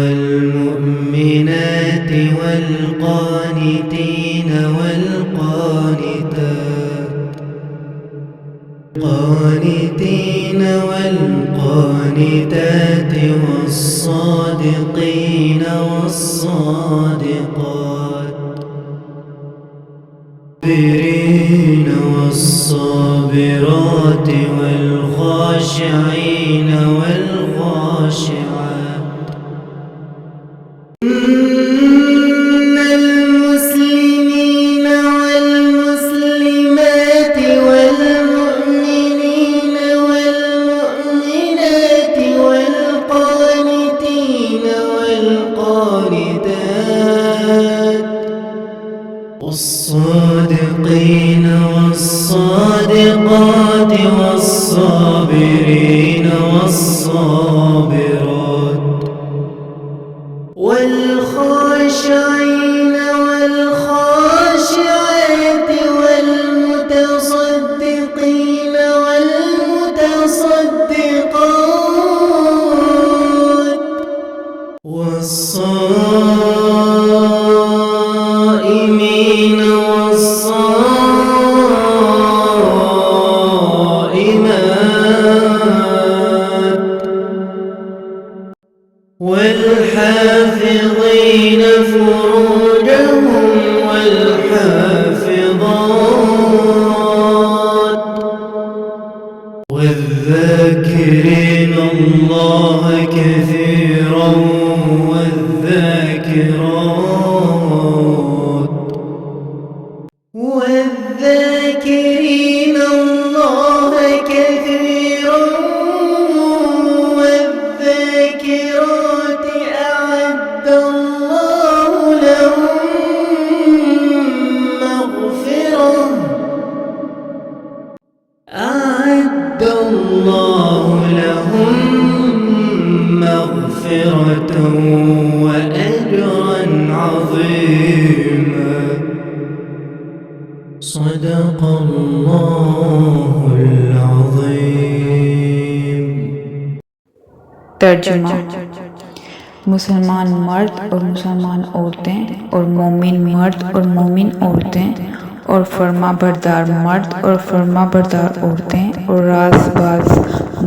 والمؤمنات والقانتين والقانتات والصادقين والصادقات والصابرين والصابرات والخاشعين والخاشعات إن المسلمين والمسلمات والمؤمنين والمؤمنات والقانتين والقانتات والصادقين والصادقات والصابرين والصابرات والخاشعين والخاشعات والمتصدقين والمتصدقات والصائمين والصائمات والحافظين فروجهم والحافظات والذاكرين الله كثيرا والذاكرات والذاكرين الله كثيرا والذاكرات أعد الله لهم مغفرة وأجرا عظيما. صدق الله العظيم. ترجمہ: مسلمان مرد اور مسلمان عورتیں اور مومن مرد اور مومن عورتیں اور فرما بردار مرد اور فرما بردار عورتیں اور راست باز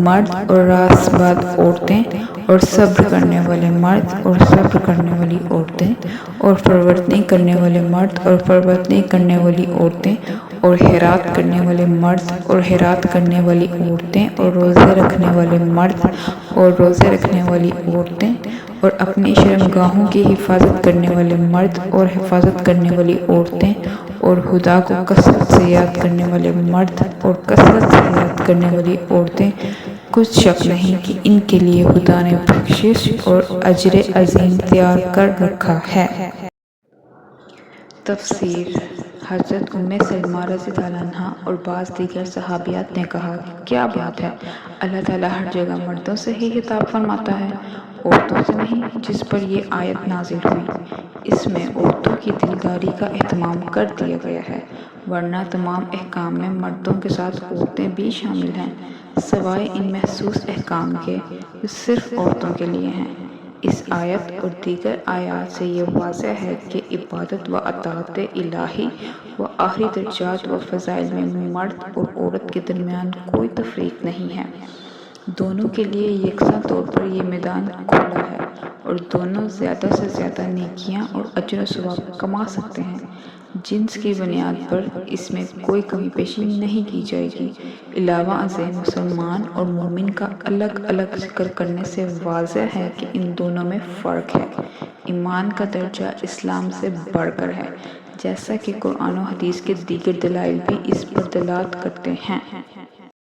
مرد اور راست باز عورتیں اور صبر کرنے والے مرد اور صبر کرنے والی عورتیں اور پرورتنی کرنے والے مرد اور پرورتنی کرنے والی عورتیں اور حیرات کرنے والے مرد اور حیرات کرنے والی عورتیں اور روزے رکھنے والے مرد اور روزے رکھنے والی عورتیں اور اپنی شرمگاہوں کی حفاظت کرنے والے مرد اور حفاظت کرنے والی عورتیں اور خدا کو کثرت سے یاد کرنے والے مرد اور کثرت سے یاد کرنے والی عورتیں، کچھ شک نہیں کہ ان کے لیے خدا نے بخشش اور اجر عظیم تیار کر رکھا ہے۔ تفسیر: حضرت سلمہ رضی اللہ عنہا اور بعض دیگر صحابیات نے کہا کہ کیا بات ہے، اللہ تعالیٰ ہر جگہ مردوں سے ہی خطاب فرماتا ہے، عورتوں سے نہیں؟ جس پر یہ آیت نازل ہوئی، اس میں عورتوں کی دلداری کا اہتمام کر دیا گیا ہے، ورنہ تمام احکام میں مردوں کے ساتھ عورتیں بھی شامل ہیں، سوائے ان محسوس احکام کے جو صرف عورتوں کے لیے ہیں۔ اس آیت اور دیگر آیات سے یہ واضح ہے کہ عبادت و اطاعت الہی و آخری درجات و فضائل میں مرد اور عورت کے درمیان کوئی تفریق نہیں ہے، دونوں کے لیے یکساں طور پر یہ میدان کھلا ہے اور دونوں زیادہ سے زیادہ نیکیاں اور اجر و ثواب کما سکتے ہیں۔ جنس کی بنیاد پر اس میں کوئی کمی پیشی نہیں کی جائے گی۔ علاوہ ازیں مسلمان اور مومن کا الگ الگ ذکر کرنے سے واضح ہے کہ ان دونوں میں فرق ہے۔ ایمان کا درجہ اسلام سے بڑھ کر ہے، جیسا کہ قرآن و حدیث کے دیگر دلائل بھی اس پر دلالت کرتے ہیں۔